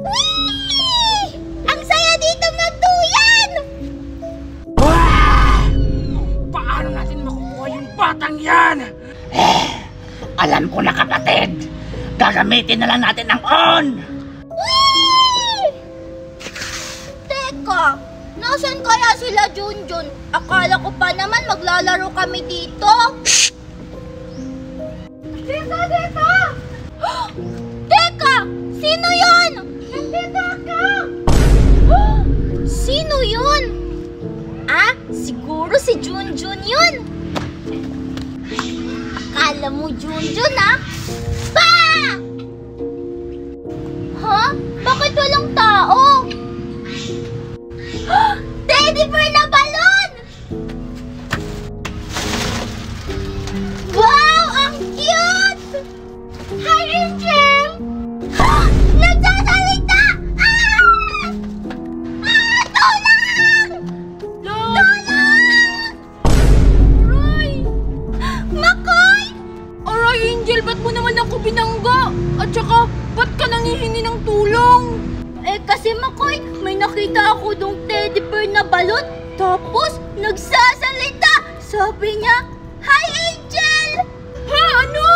Whee! Ang saya dito magduyan! Wah! Paano natin makukuha yung batang yan? Alam ko na, kapatid. Gagamitin na lang natin ang on. Whee! Teka, nasan kaya sila Junjun? Akala ko pa naman maglalaro kami dito. Dito! Teka! Sino yun? Nandito ako! Sino yun? Ah, siguro si Junjun yun. Akala mo Junjun, ah? Ba! Ha? Bakit walang tao? Teddy bear na balon! Wow! Ang cute! Hi, Angel! Nagsasalita! Tulong! Tulong! Aray! Makoy! Aray, Angel, ba't mo naman ako binangga? At saka, ba't ka nangihingi ng tulong? Eh kasi Makoy, may nakita ako dong teddy bear na balot. Tapos, nagsasalita. Sabi niya, Hi, Angel! Ha? Ano?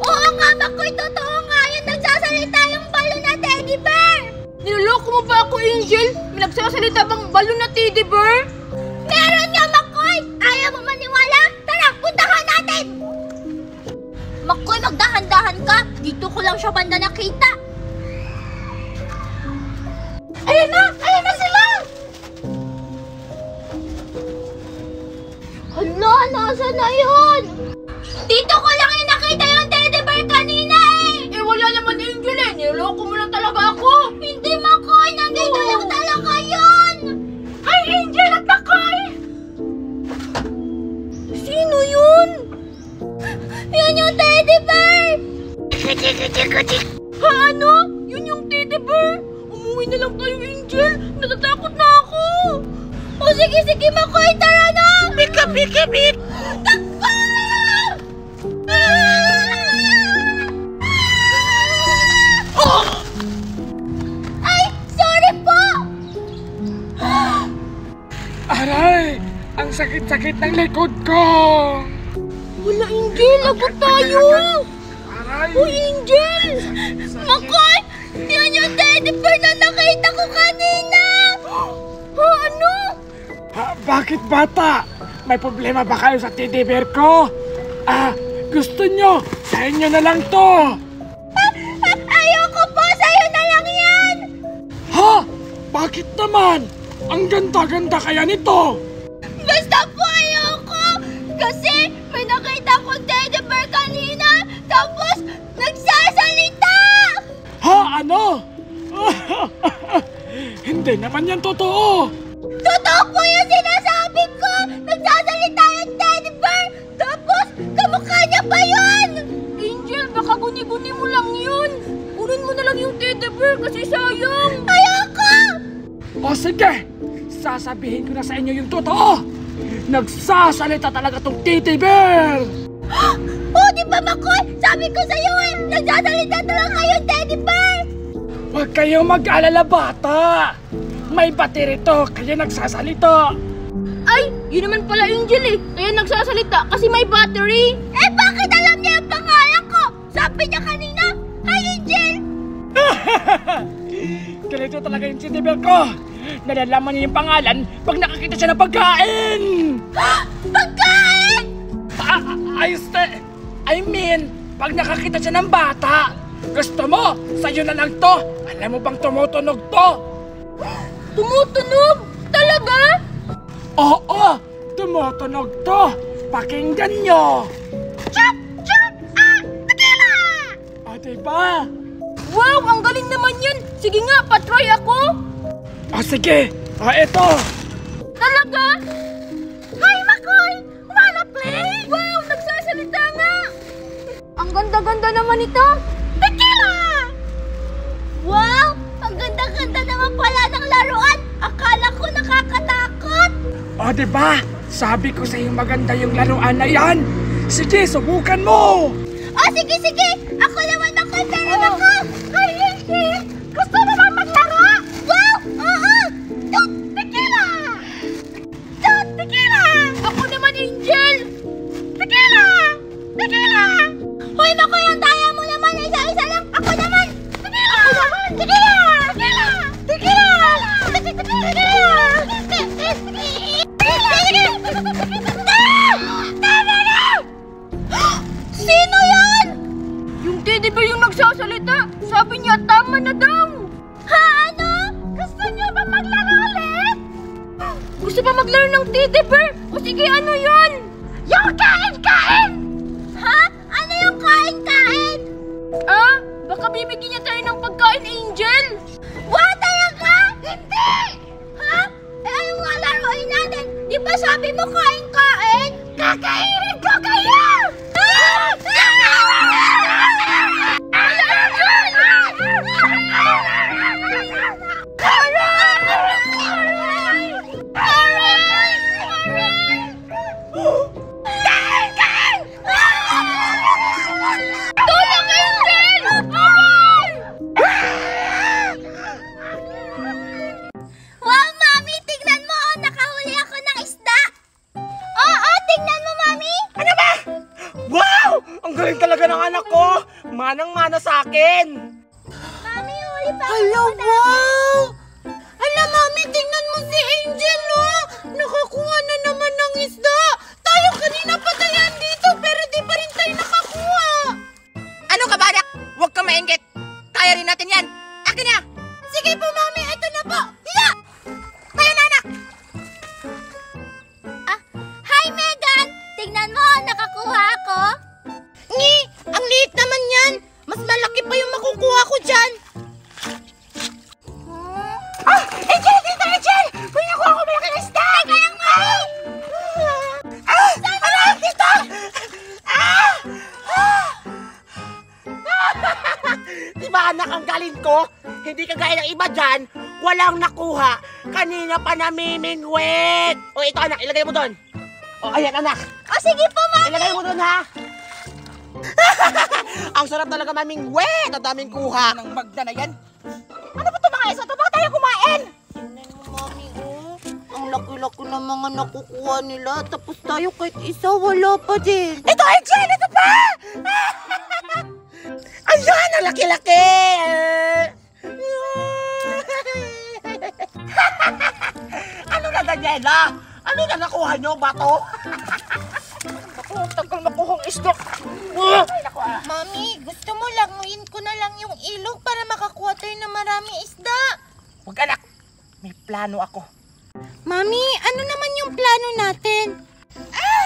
Oo nga, Makoy, totoo nga yun. Nagsasalita yung balon na teddy bear. Niloloko mo ba ako, Angel? May nagsasalita bang balon na teddy bear? Meron nga, Makoy! Ayaw mo maniwala? Tara, puntahan natin! Makoy, magdahan-dahan ka. Dito ko lang siya banda nakita. Ayan na sila! Hala, nasa na yun? Dito ko lang yung nakita yung teddy bear kanina eh! Eh, wala naman, Angel eh. Niloloko mo lang talaga ako. Hindi, Makoy! Nandito lang talaga yun! Hi, Angel at Makoy! Sino yun? Yun yung teddy bear! Ha, ano? Yun yung teddy bear? Umuwi na lang tayo, Angel. Natatakot na ako. O sige, Makoy, tara na! Bika! Takbo! Ay, sorry po! Aray! Ang sakit-sakit ng likod ko! Wala, Angel. Lagot tayo. Aray! Uy, Angel! Makoy! Yun yung teddy bear na nakita ko kanina! Ha, ano? Bakit, bata? May problema ba kayo sa teddy bear ko? Gusto nyo? Sa inyo na lang to! Ayoko po! Sa'yo na lang yan! Ha? Bakit naman? Ang ganda-ganda kaya nito! Basta po ayoko! Kasi may nakita kong teddy bear kanina! Tapos nagsasalita! Ha? Ano? Hindi naman yan totoo! Totoo po yung sinasabi ko! Nagsasalita yung teddy bear! Tapos kamukha niya pa yun! Angel, baka guni-guni mo lang yun. Kunin mo na lang yung teddy bear kasi sayang. Ayoko! O sige! Sasabihin ko na sa inyo yung totoo! Nagsasalita talaga tong teddy bear! Oh, di ba, Makoy? Sabi ko sa'yo eh! Nagsasalita talaga yung teddy bear! Huwag kayong mag-alala, bata! May battery to, kaya nagsasalita! Ay, yun naman pala, Angel eh. Kaya nagsasalita kasi may battery. Eh, bakit alam niya yung pangalan ko? Sabi niya kanina, Hi, Angel! Ganito talaga yung teddy bear ko! Nalalaman niya yung pangalan pag nakakita siya ng pagkain! Pagkain! I mean, pag nakakita siya ng bata! Gusto mo? Sa'yo na lang to! Alam mo bang tumutunog to? Tumutunog? Talaga? Oo! Tumutunog to! Pakinggan nyo! Chop! Chop! Tequila! O diba? Wow, ang galing naman yan. Sige nga, patry ako. O sige! O eto! Talaga? Hi, Makoy! Wanna play? Wow, nagsasalita nga. Ang ganda-ganda naman ito. Tequila! Wow! Ang ganda-ganda naman pala ng laruan! Akala ko nakakatakot! O diba? Sabi ko sa'yo maganda yung laruan na yan! Sige, subukan mo! Oh, sige! Ako naman, Makoy! Pero ako! Hi, Gusto mo Sino yan? Yung teddy bear yung nagsasalita. Sabi niya, tama na daw. Ha, ano? Gusto niyo ba maglaro ulit? Gusto pa maglaro ng teddy bear? O sige, ano yun? Yung kain-kain! Ha? Ano yung kain-kain? Ah, baka bibigyan niya tayo ng pagkain, Angel. What? Talaga? Hindi! Ha? Eh, anong nga laruin natin? Di ba sabi mo kain-kain? Kakainin ko kayo! Wow, Mami! Tignan mo! Nakahuli ako ng isda! Oo, tignan mo, Mami! Ano ba? Wow! Ang galing talaga ng anak ko! Manang-mana sa akin! Mami, huli pa ako! Hala, wow! Hala, Mami, tingnan mo si Angel, no? Nakakuha na naman ng isda. Tayo kanina pa tayo dito, pero di pa rin tayo nakakuha. Ano ka ba, anak? Huwag ka maingit! Kaya rin natin yan! Akin na! Sige po, Mami, ito na po. Hiya! Tayo na, anak! Ah, hi, Megan! Tignan mo, nakakuha ako! Ngi, ang liit naman yan. Mas malaki pa yung makukuha ko dyan. Ah! Angel! Dito, Angel! May nakuha ko malaking isda! Teka lang, Mami! Ah! Anak! Dito! Ah! Ah! Diba, anak, ang galing ko? Hindi kagaya ng iba dyan, walang nakuha. Kanina pa namimingwit. O, ito, anak, ilagay mo doon. O, ayan, anak. O, sige po, Mami! Ilagay mo doon, ha? Ang sarap talaga mamingwit. Ang daming kuha. Ng magda na yan. Ano ba ito mga isa? Ito ba tayo kumain? Tingnan mo, Mami, oh. Ang laki-laki ng mga nakukuha nila. Tapos tayo kahit isa, wala pa din. Ito, Angel! Ito pa! Ayan, ang laki-laki! Ano na, Daniela? Ano na nakuha nyo? Bato? Ako, tagal makuhang isda. Mami, gusto mo languin ko na lang yung ilog para makakuha tayo ng maraming isda. Huwag, anak. May plano ako. Mami, ano naman yung plano natin?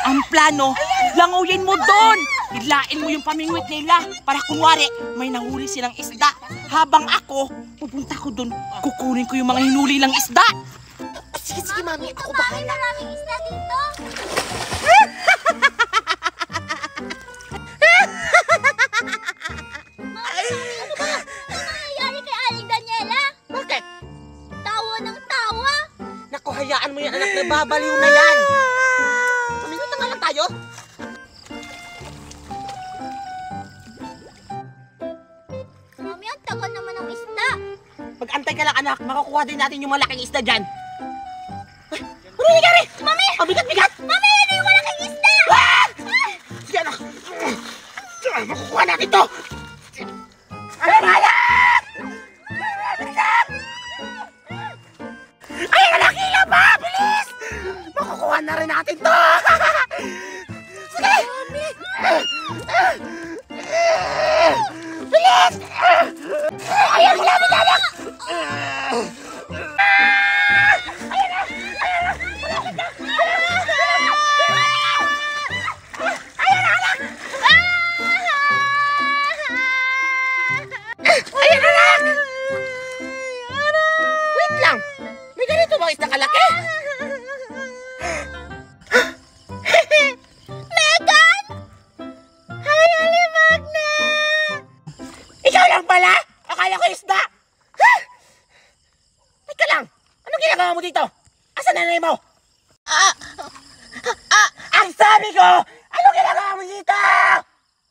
Ang plano, languyin mo doon! Idlain mo yung pamingwit nila para kunwari may nahuli silang isda. Habang ako, pupunta ko doon, kukunin ko yung mga hinuli lang isda. Sige, sige, Mami. Ako Mami, maraming isda dito! Ano nangyayari kay Aling Daniela? Bakit? Tawa ng tawa! Naku, hayaan mo yan, anak, nababaliw na yan. Pamingwit na nga lang tayo. Mami, ang tagal naman ng isda! Mag-antay ka lang, anak. Makukuha din natin yung malaking isda dyan. Ay, ano nangyari? Mami! Mabigat-bigat! Mami, ano yung malaking isda? Ah! Sige, anak. Makukuha natin to. Ayan, anak! Ayan, anak, hila pa! Bilis! Makukuha na rin natin to. Sige! Bilis! Ayan, hila mo na, anak! Ayan, anak! Wait lang! May ganito bang isda kalaki? Megan! Hi, Alimagna! Ikaw lang pala? Akala ko isda! Ha? Teka lang! Anong ginagawa mo dito? Asan nanay mo? Ang sabi ko! Anong ginagawa mo dito?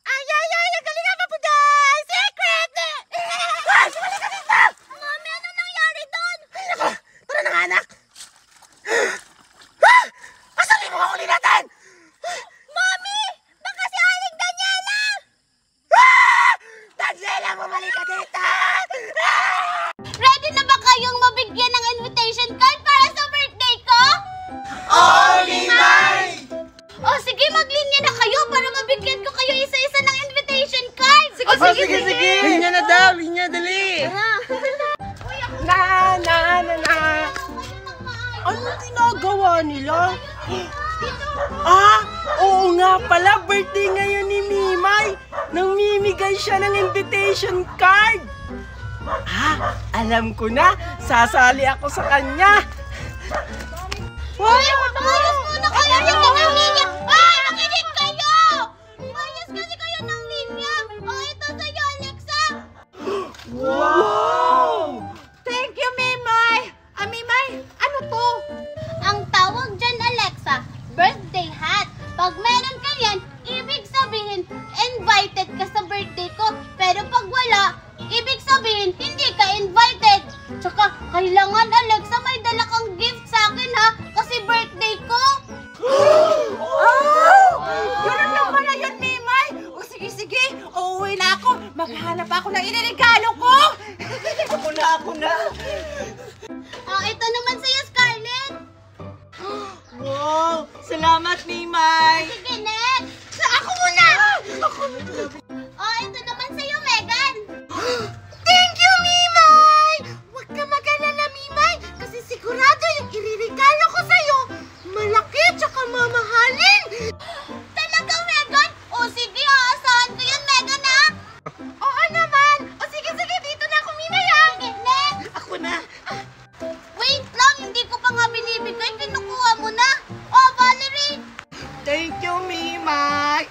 Ay! Ang galing pa po dyan! Secret! Ah! Sumali ka dito! Mami, ano nangyari doon? Ay, nako! Tara na nga, anak! Ha? Asan yung mga huli natin? Mami! Baka si Aling Daniela! Ah! Daniela, bumalik ka dito! Ah! Anong ginagawa nila? Ah, oo nga pala, birthday ngayon ni Mimay. Namimigay siya ng invitation card. Ah, alam ko na, sasali ako sa kanya. Ay, mayos muna kayo ng linya! Ay, nakinig kayo! Mayos kasi kayo ng linya! O, ito sa'yo, Alexa! Wow! Thank you, Mimay! Mimay, ano to? Ang tawag dyan, Alexa, birthday hat. Pag meron ka yan, ibig sabihin, invited ka sa birthday ko. Pero pag wala, ibig sabihin, hindi ka invited. Tsaka, kailangan, Alexa, may dala kang gift sa akin, ha? Kasi birthday ko. Yun lang pala yun, Mimay! O sige, uuwi na ako. Maghanap ako ng iniregalo ko. Ako na. O, ito naman sa'yo, Scarlett. Wow! Salamat, Mimay! Sige, next. Ako muna! O, ito naman sa'yo, Megan. Thank you, Mimay! Huwag ka mag-alala, Mimay, kasi sigurado yung iriregalo ko sa'yo, malaki tsaka mamahalin! Talaga, Megan? O, sige, aasahan ko yun, Megan, ha? Oo naman! O sige, dito na ako, Mimay, ha? Sige, next. Ako na. Wait lang, hindi ko pa nga binibigay. Kinukuha mo na. O, Valerie. Thank you, Mimay!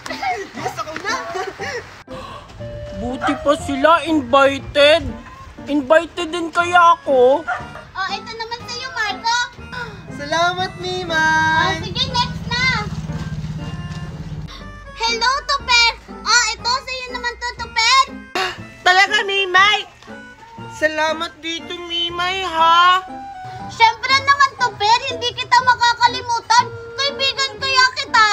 Gusto ko na! Buti pa sila invited. Invited din kaya ako. O, ito naman sa'yo, Marco. Salamat, O, Mimay! sige, next na. Hello, Tupper. O, ito sa'yo naman to, Tupper. Talaga, Mimay! Salamat dito, Mimay, ha? Siyempre naman, Tupper, hindi kita makakalimutan. Kaibigan kaya kita.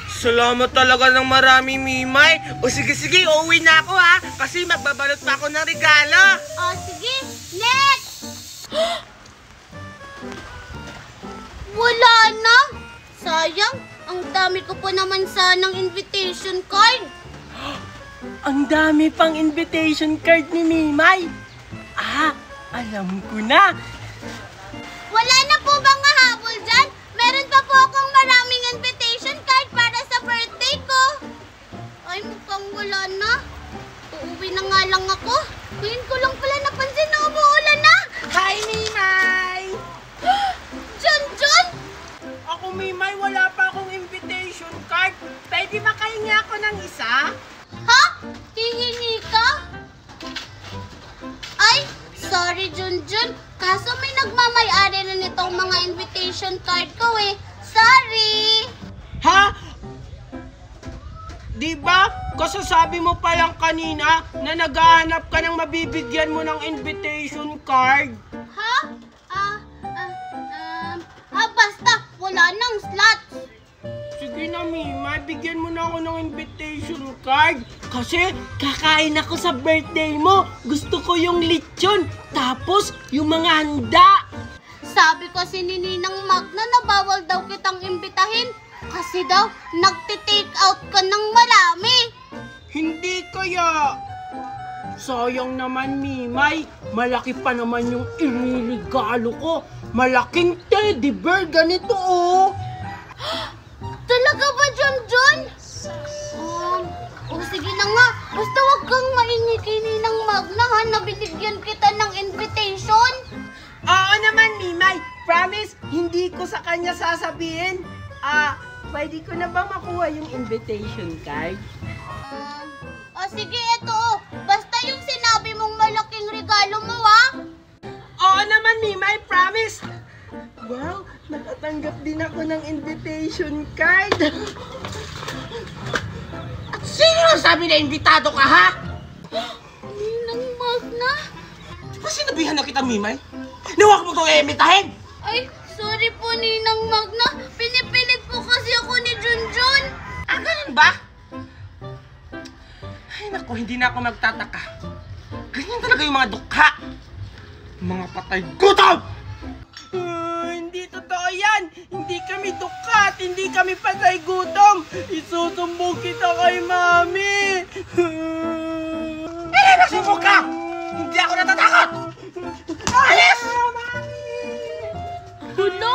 Salamat talaga ng marami, Mimay. O sige, uuwi na ako, ha? Kasi magbabalot pa ako ng regalo. O, sige, next. Wala na. Sayang, ang dami ko pa naman sanang invitation card. Ang dami pang invitation card ni Mimay. Ah, alam ko na. Wala na po bang habol dyan? Meron pa po akong maraming invitation card para sa birthday ko. Ay, mukhang wala na. Uuwi na nga lang ako. Ngayon ko lang pala napansin na umuulan na. Hi, Mimay! Junjun! Ako, Mimay, wala pa akong invitation card. Pwede makahingi ako ng isa? Ha? Hihingi ka? Ay, sorry Junjun. Kaso may nagmamay-ari na nitong mga invitation card ko eh. Sorry! Ha? Diba? Kasasabi mo pa lang kanina na naghahanap ka ng mabibigyan mo ng invitation card. Ha? Basta wala nang slots. Sige na, Mimay, bigyan mo na ako ng invitation card. Kasi kakain ako sa birthday mo. Gusto ko yung lechon, tapos yung mga handa. Sabi kasi ni Ninang Magna na bawal daw kitang imbitahin. Kasi daw, nagti-take out ka ng marami. Hindi kaya. Sayang naman, Mimay. Malaki pa naman yung iniregalo ko. Malaking teddy bear, ganito oh. Talaga ba, Junjun? Sige na nga. Basta wag kang maingi kay Ninang Magna ha, na binigyan kita ng invitation. Oo naman, Mimay. Promise, hindi ko sa kanya sasabihin. Pwede ko na ba makuha yung invitation card? Sige, eto. Basta yung sinabi mong malaking regalo mo, ha? Oo naman, Mimay. Promise. Wow, nakatanggap din ako ng invitation card. At sino sabi na invitado ka, ha? Ninang Magna? Sinabihan na kita, Mimay. Nawag mo kong iimbitahin. Ay, sorry po, Ninang Magna. Pinipilit po kasi ako ni Junjun. Ganun ba? Ay, naku, hindi na ako magtataka. Ganyan talaga yung mga dukha. Mga patay gutom! Hindi totoo yan! Hindi kami dukha at hindi kami patay gutom! Isusumbong kita kay Mami! Nasumbong ka! Hindi ako natatakot! Alis! Hala,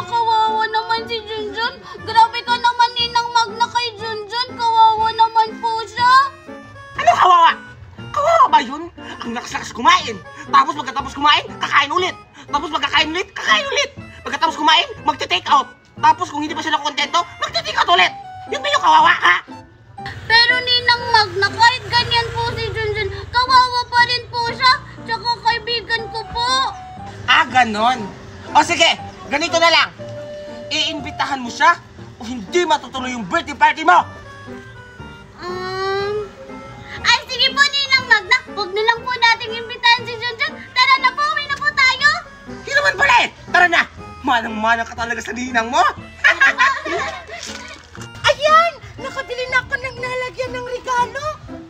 kakain ulit. Tapos magkakain ulit, kakain ulit. Pagkatapos kumain, magte-take out. Tapos kung hindi pa sila kontento, magte-take out ulit. Yun ba yung kawawa ka? Pero Ninang Magna, kahit ganyan po si Junjun, kawawa pa rin po siya. Tsaka kaibigan ko po. Ah, ganon. O sige, ganito na lang. Iimbitahan mo siya o hindi matutuloy yung birthday party mo. Ay, sige po Ninang Magna. Huwag na lang po nating imbitahan si Junjun. Tara na po, uwi na po tayo. Hindi naman pala eh. Tara na. Manang-manang ka talaga sa ninang mo. Ayan! Nakabili na ako ng lalagyan ng regalo.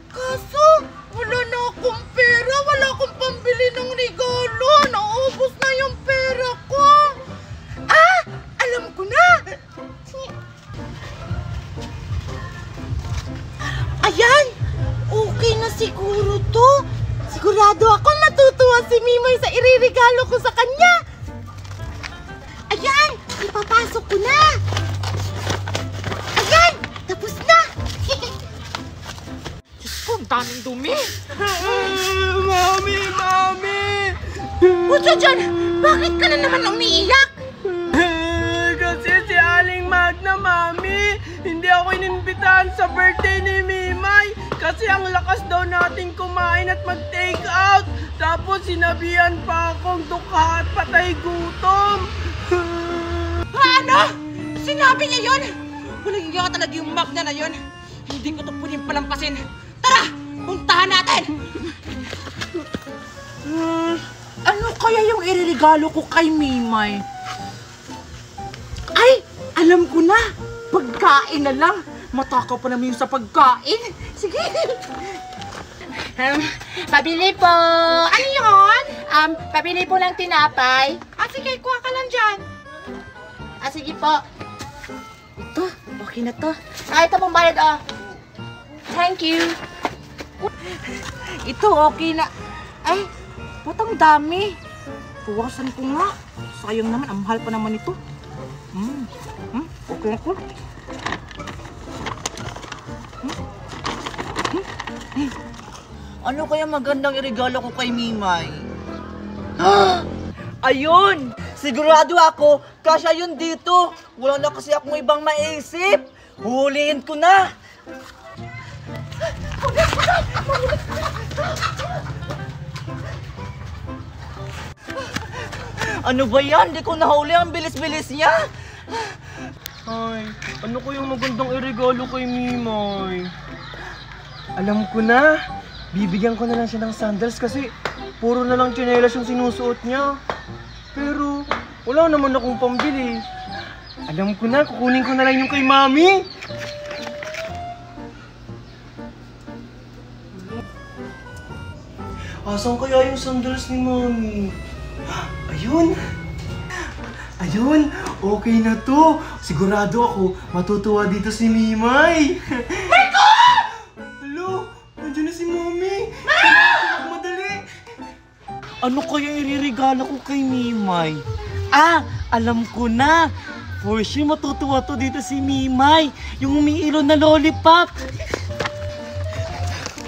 Kaso, wala na akong pera. Wala akong pambili ng regalo. Naubos na yung pera ko. Ah! Alam ko na! Ayan! Okay na siguro to. Sigurado ako matutuwa si Mimoy sa iririgalo ko sa kanya. Ayan! Ipapasok ko na! Ayan! Tapos na! Diyos ko, ang daming dumi! Mami, Mami! Puso dyan! Bakit ka na naman umiiyak? Kasi si Aling Magna, Mami, hindi ako inimbitahan sa birthday ni Mimay. Kasi ang lakas daw natin kumain at mag-take out. Tapos sinabihan pa akong dukha at patay gutom. Ano? Sinabi niya yun? Walang iya talaga yung Magna na yun. Hindi ko ito pwedeng palampasin. Tara! Puntahan natin! Ano kaya yung iririgalo ko kay Mimay? Ay! Alam ko na! Pagkain na lang! Matakaw pa naman yung sa pagkain! Sige! Pabili po. Ano yun? Pabili po ng tinapay. Ah, sige, kuha ka lang dyan! Sige po. Ito, okay na to. Ito pong bayad, Thank you. Ito, okay na. Ay, putang dami. Puwasan ko nga. Sayang naman, ang mahal pa naman ito. Okay na ko. Ano kaya magandang iregalo ko kay Mimay? Ayun! Sigurado ako, kasya yun dito. Wala na kasi akong ibang maisip. Huliin ko na. Ano ba yan? Di ko nahuli. Ang bilis-bilis niya. Ay, ano ko yung magandang iregalo kay Mimay? Alam ko na. Bibigyan ko na lang siya ng sandals kasi puro na lang tsinelas yung sinusuot niya. Pero wala naman akong pambili. Alam ko na, kukunin ko na lang yung kay Mami. Asan kaya yung sandals ni Mami? Ayun! Ayun! Okay na to! Sigurado ako, matutuwa dito si Mimay! Marco! Hello? Nandiyan na si Mami! Madali! Ano kaya iririgalo ko kay Mimay? Ah, alam ko na. For sure matutuwa to dito si Mimay. Yung umiilo na lollipop.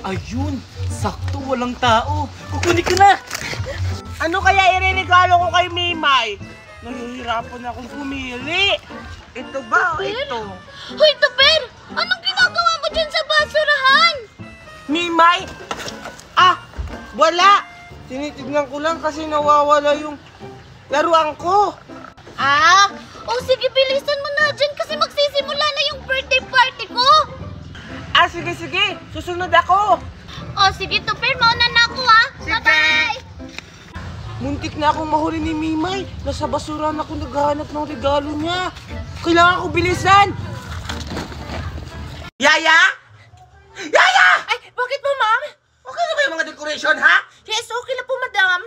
Ayun, sakto walang tao. Kukunin ko na. Ano kaya iririgalo ko kay Mimay? Nahihirapan akong pumili. Ito ba o ito? Hoy, Tupper! Anong ginagawa mo dyan sa basurahan? Mimay? Ah! Wala! Tinitignan ko lang kasi nawawala yung laruan ko. Sige, bilisan mo na dyan kasi magsisimula na yung birthday party ko. Ah, sige, sige. Susunod ako. Sige, Tupper, mauna na ako, ha? Sige. Bye-bye! Muntik na akong mahuli ni Mimay. Nasa basurahan ako naghahanap ng regalo niya. Kailangan ko bilisan. Yaya? Yaya! Ay, bakit po, ma'am? Okay na ba yung mga decoration, ha? Yes, okay na po, madam.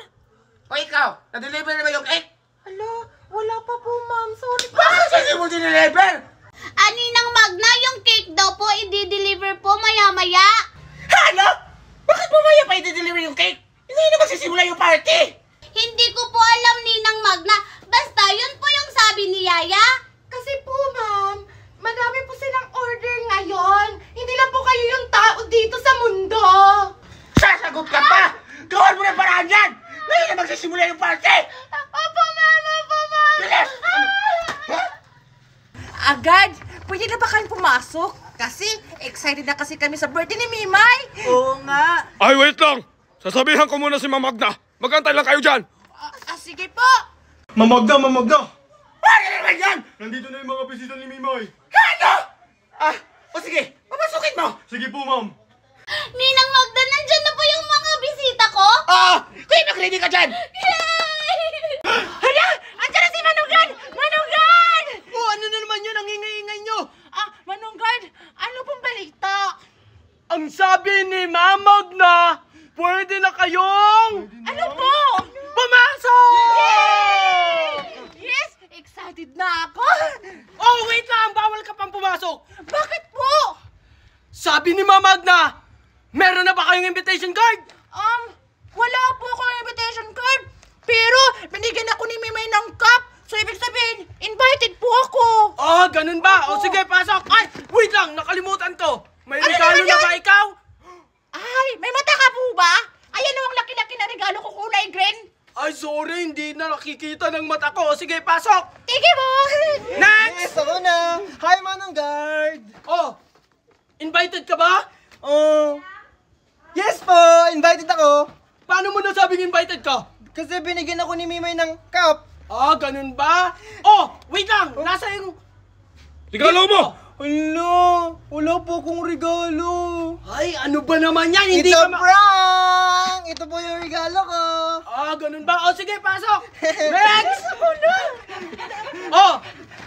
O ikaw, na-deliver na ba yung cake? Hala, wala pa po, ma'am. Sorry po. Bakit hindi mo dineliver? Ninang Magna, yung cake daw po, i-deliver po maya-maya. Ano? Bakit mamaya pa i-deliver yung cake? Hindi na magsisimula yung party. Hindi ko po alam, Ninang Magna. Basta, yun po yung sabi ni Yaya. Kasi po, ma'am, madami po silang order ngayon. Hindi lang po kayo yung tao dito sa mundo. Sasagot ka pa! Gawin mo na paraan yan! Ngayon na magsisimula yung party! Dali! Opo, ma'am! Opo, ma'am! Bilis! Agad? Pwede na ba kayong pumasok? Kasi excited na kasi kami sa birthday ni Mimay. Oo nga. Ay, wait lang! Sasabihan ko muna si Ma'am Magna. Magantay lang kayo dyan! Sige po. Mamagna! Mamagna! Ano naman yan? Nandito na yung mga bisita ni Mimay. Ano? O sige, papasukin mo! Sige po, ma'am. Ninang Magda, nandyan na po yung mga bisita ko? Kuya, mag-ready ka dyan! Yay! Hala! Andiyan na si Manunggad! Manunggad! Oh, ano na naman yun? Ang ingay-ingay nyo. Manunggad, ano pong balita? Ang sabi ni Mamag na pwede na kayong Ano po? pumasok! Yes! Excited na ako! Oh, wait lang! Bawal ka pang pumasok! Bakit po? Sabi ni Mamag na meron na ba kayong invitation card? Wala po akong invitation card. Pero, binigyan ako ni Mimay ng cup. So, ibig sabihin, invited po ako. Ganun ba? O sige, pasok! Ay, wait lang! Nakalimutan ko! May Ano regalo naman na yun? ba ikaw? Ay, may mata ka po ba? Ayan ang laki-laki na regalo ko, kulay green. Ay, sorry, hindi na nakikita ng mata ko. O sige, pasok! Sige po. Next! Ako na! Hi, Manong Guard! Oh, invited ka ba? Oh, yes po! Invited ako! Paano mo nasabing invited ka? Kasi binigyan ako ni Mimay ng cup! Ganun ba? Oh, wait lang! Nasa yung... Regalo mo! Hala! Wala po akong regalo! Ay, ano ba naman yan? Hindi It's ka a prank! Ito po yung regalo ko! ganun ba? O sige, pasok! Next!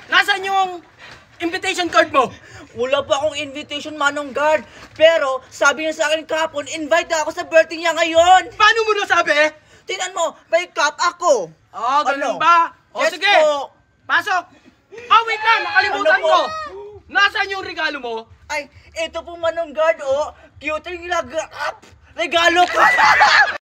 Nasaan yung invitation card mo? Wala pa akong invitation, Manunggad. Pero, sabi niya sa akin kahapon, invite na ako sa birthday niya ngayon. Paano mo nasabi? Tingnan mo, may cup ako. Ganun Ano? ba? O Yes sige, po. pasok! Wait lang, nakalimutan Ano po? ko! Nasaan yung regalo mo? Ay, ito po, Manunggad, oh. Cute yung regalo ko.